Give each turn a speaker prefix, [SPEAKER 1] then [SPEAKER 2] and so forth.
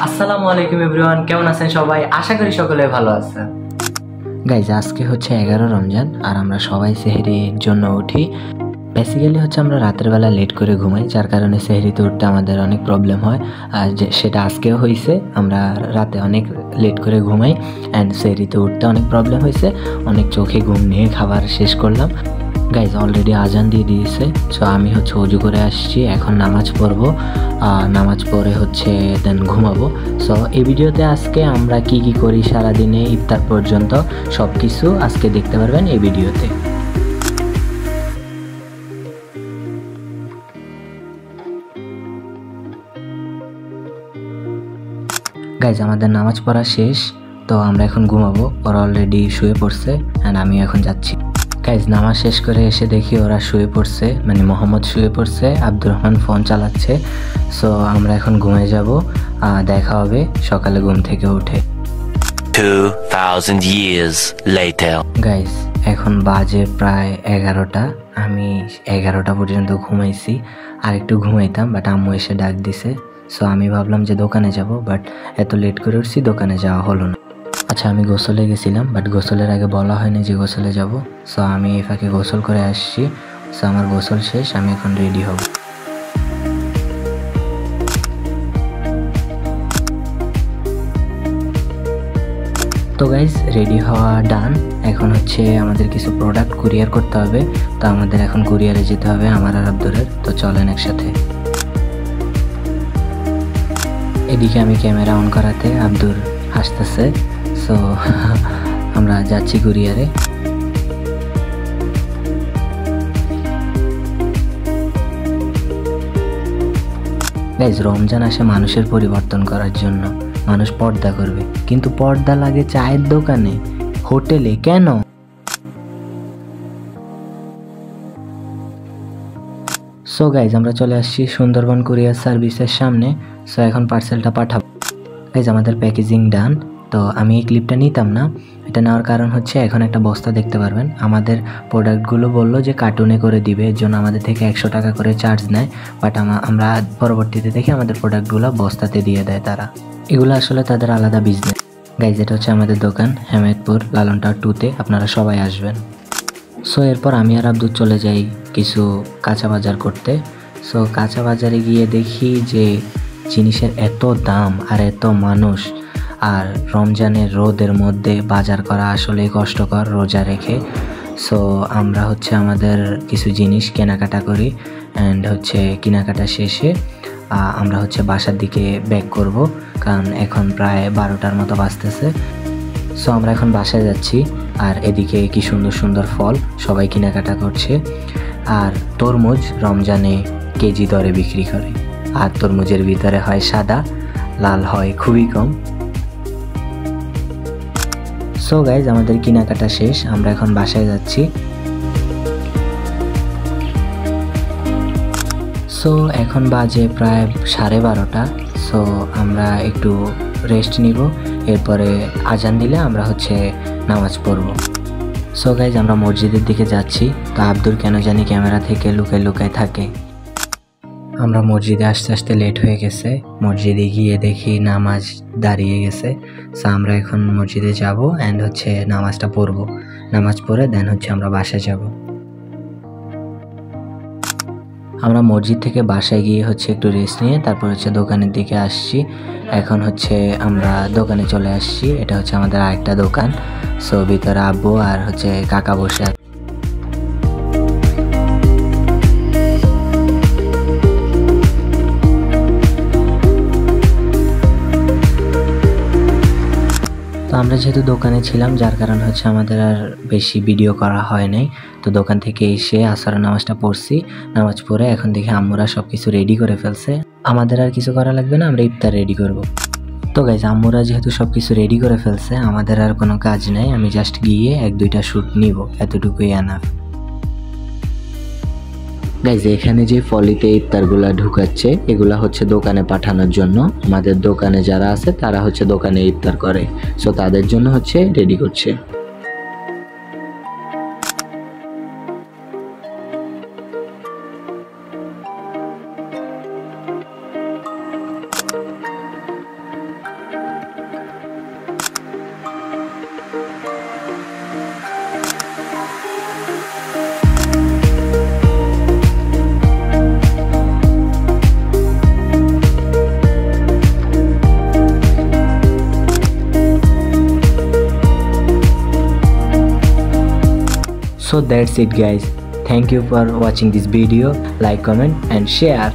[SPEAKER 1] আসসালামু আলাইকুম এভরিওয়ান, কেমন আছেন সবাই? আশা করি সকলে ভালো আছেন।
[SPEAKER 2] গাইজ আজকে হচ্ছে 11 রমজান আর আমরা সবাই সেহরির জন্য উঠি। বেসিক্যালি হচ্ছে আমরা রাতের বেলা লেট করে ঘুমাই, যার কারণে সেহরিতে উঠতে আমাদের অনেক প্রবলেম হয়। আর সেটা আজকেও হয়েছে, আমরা রাতে অনেক লেট করে ঘুমাই অ্যান্ড সেহরিতে উঠতে অনেক প্রবলেম হয়েছে। অনেক চোখে ঘুম নিয়ে খাবার শেষ করলাম। গাইজ অলরেডি আজান দিয়ে দিয়েছে, সো আমি হচ্ছে অজু করে আসছি, এখন নামাজ পড়বো। নামাজ পড়ে হচ্ছে দেন ঘুমাবো। সো এই ভিডিওতে আজকে আমরা কি কি করি সারাদিনে ইফতার পর্যন্ত সব কিছু আজকে দেখতে পারবেন এই ভিডিওতে। গাইজ আমাদের নামাজ পড়া শেষ, তো আমরা এখন ঘুমাবো। ওরা অলরেডি শুয়ে পড়ছে অ্যান্ড আমি এখন যাচ্ছি। গাইজ নামাজ শেষ করে এসে দেখি ওরা শুয়ে পড়ছে, মানে মোহাম্মদ শুয়ে পড়ছে, আব্দুর রহমান ফোন চালাচ্ছে। সো আমরা এখন ঘুমিয়ে যাব, দেখা হবে সকালে ঘুম থেকে উঠে।
[SPEAKER 3] 2000 years later.
[SPEAKER 2] গাইজ এখন বাজে প্রায় 11টা। আমি 11টা পর্যন্ত ঘুমাইছি, আর একটু ঘুমাইতাম বাট আম্মু এসে ডাক দিছে। সো আমি ভাবলাম যে দোকানে যাব, বাট এত লেট করে উঠছি দোকানে যাওয়া হলো না। আচ্ছা আমি গোসলে গেছিলাম, বাট গোসলের আগে বলা হয়নি যে গোসলে যাব। সো আমি এই ফাঁকে গোসল করে আসছি। সো আমার গোসল শেষ, আমি এখন রেডি হব। তো গাইজ রেডি হওয়া ডান। এখন হচ্ছে আমাদের কিছু প্রোডাক্ট কুরিয়ার করতে হবে, তো আমাদের এখন কুরিয়ারে যেতে হবে আমার আর আব্দুরের। তো চলেন একসাথে। এদিকে আমি ক্যামেরা অন করাতে আব্দুর হাসতেছে। সো আমরা যাচ্ছি কুরিয়ারে। গাইজ রমজান আসে মানুষের পরিবর্তন করার জন্য। মানুষ পর্দা করবে, কিন্তু পর্দা লাগে চায়ের দোকানে, হোটেলে কেন? সো গাইজ আমরা চলে আসছি সুন্দরবন কুরিয়ার সার্ভিসের সামনে। সো এখন পার্সেলটা পাঠাবো। গাইজ আমাদের প্যাকেজিং ডান। তো আমি এই ক্লিপটা নিতাম না, এটা নেওয়ার কারণ হচ্ছে এখন একটা বস্তা দেখতে পারবেন। আমাদের প্রোডাক্টগুলো বললো যে কার্টুনে করে দিবে, এর জন্য আমাদের থেকে 100 টাকা করে চার্জ নেয়। বাট আমরা পরবর্তীতে দেখি আমাদের প্রোডাক্টগুলো বস্তাতে দিয়ে দেয় তারা। এগুলো আসলে তাদের আলাদা বিজনেস। গাইজ এটা হচ্ছে আমাদের দোকান, হেমায়তপুর লালন টাওয়ার 2-তে। আপনারা সবাই আসবেন। সো এরপর আমি আর আব্দুল চলে যাই কিছু কাঁচা বাজার করতে। সো কাঁচা বাজারে গিয়ে দেখি যে জিনিসের এত দাম আর এত মানুষ, আর রমজানের রোদের মধ্যে বাজার করা আসলে কষ্টকর রোজা রেখে। সো আমরা হচ্ছে আমাদের কিছু জিনিস কেনাকাটা করি অ্যান্ড হচ্ছে কেনাকাটা শেষে আমরা হচ্ছে বাসার দিকে ব্যাক করব, কারণ এখন প্রায় 12টার মতো বাজতেছে। সো আমরা এখন বাসায় যাচ্ছি, আর এদিকে কি সুন্দর সুন্দর ফল সবাই কেনাকাটা করছে। আর তরমুজ রমজানে কেজি দরে বিক্রি করে, আর তরমুজের ভিতরে হয় সাদা, লাল হয় খুবই কম। সো গাইজ আমাদের কেনাকাটা শেষ, আমরা এখন বাসায় যাচ্ছি। সো এখন বাজে প্রায় 12:30। সো আমরা একটু রেস্ট নিব, এরপরে আজান দিলে আমরা হচ্ছে নামাজ পড়ব। সো গাইজ আমরা মসজিদের দিকে যাচ্ছি। তো আব্দুল কেন জানি ক্যামেরা থেকে লুকায় লুকায় থাকে। আমরা মসজিদে আসতে আসতে লেট হয়ে গেছে। মসজিদে গিয়ে দেখি নামাজ দাঁড়িয়ে গেছে। সো আমরা এখন মসজিদে যাব অ্যান্ড হচ্ছে নামাজটা পড়ব। নামাজ পড়ে দেন হচ্ছে আমরা বাসায় যাব। আমরা মসজিদ থেকে বাসায় গিয়ে হচ্ছে একটু রেস্ট নিয়ে তারপর হচ্ছে দোকানের দিকে আসছি। এখন হচ্ছে আমরা দোকানে চলে আসছি, এটা হচ্ছে আমাদের আরেকটা দোকান। সো ভিতরে আব্বু আর হচ্ছে কাকা বসে আছে। তো আমরা যেহেতু দোকানে ছিলাম, যার কারণ হচ্ছে আমাদের আর বেশি ভিডিও করা হয় নাই। তো দোকান থেকে এসে আসরের নামাজটা পড়ছি। নামাজ পড়ে এখন দেখি আম্মুরা সব কিছু রেডি করে ফেলছে, আমাদের আর কিছু করা লাগবে না, আমরা ইফতার রেডি করব। তো গাইজ আম্মুরা যেহেতু সব কিছু রেডি করে ফেলছে, আমাদের আর কোনো কাজ নেই, আমি জাস্ট গিয়ে 1-2টা শ্যুট নিব, এতটুকুই এনাফ। গাইজ এখানে যে ফলিতে ইফতারগুলা ঢুকাচ্ছে এগুলা হচ্ছে দোকানে পাঠানোর জন্য। আমাদের দোকানে যারা আছে তারা হচ্ছে দোকানে ইফতার করে, সো তাদের জন্য হচ্ছে রেডি করছে। So that's it guys. Thank you for watching this video. Like, comment and share.